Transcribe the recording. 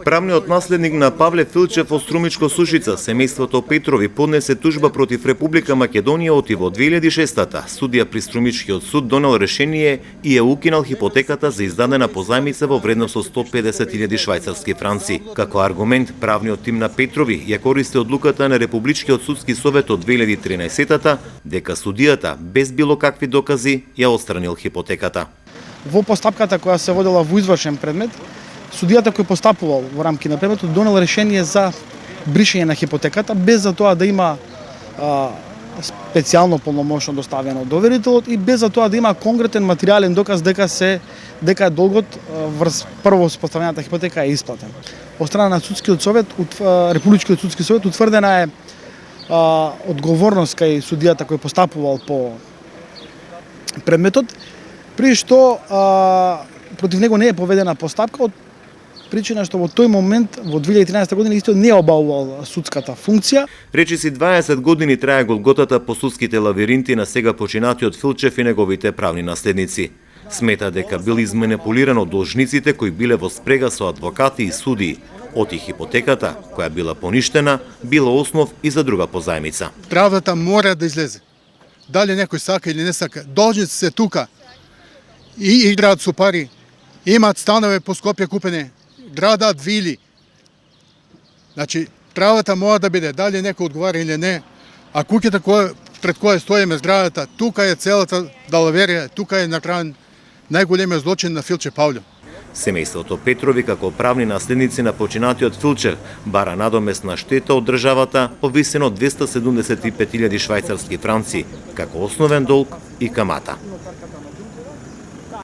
Правниот наследник на Павле Филчев од Струмичко Сушица, семејството Петрови, поднесе тужба против Република Македонија оти во 2006-та. Судија при Струмичкиот суд донел решение и ја укинал хипотеката за издадена позајмица во вредност од 150.000 швајцарски франци. Како аргумент, правниот тим на Петрови ја користи одлуката на Републичкиот судски совет од 2013-та, дека судијата без било какви докази ја отстранил хипотеката. Во постапката која се водела во извршен предмет, судијата кој постапувал во рамки на предметот донел решение за бришење на хипотеката без за тоа да има специјално полномошно доставено доверителот и без за тоа да има конкретен материјален доказ дека долгот врз прво споставената хипотека е исплатен. Од страна на судскиот совет, Републичкиот судски совет утврдена е одговорност кај судијата кој постапувал по предметот, при што против него не е поведена постапка од причина што во тој момент, во 2013 година, исто не обавувал судската функција. Речиси 20 години трае голготата по судските лавиринти на сега починатиот Филчев и неговите правни наследници. Смета дека бил изманипулиран од должниците кои биле во спрега со адвокати и судии. Оти хипотеката, која била поништена, била основ и за друга позајмица. Правдата мора да излезе. Дали некој сака или не сака, должници се тука и играат со пари, имаат станове по Скопје купени, градат вили. Значи, правата мора да биде, дали некој одговара или не, а куќата пред која стоиме зградата, тука е целата далаверија, тука е направен најголемиот злочин на Филче Павле. Семејството Петрови, како правни наследници на починатиот Филчев, бара надомесна штета од државата по висина од 275.000 швајцарски франци, како основен долг и камата.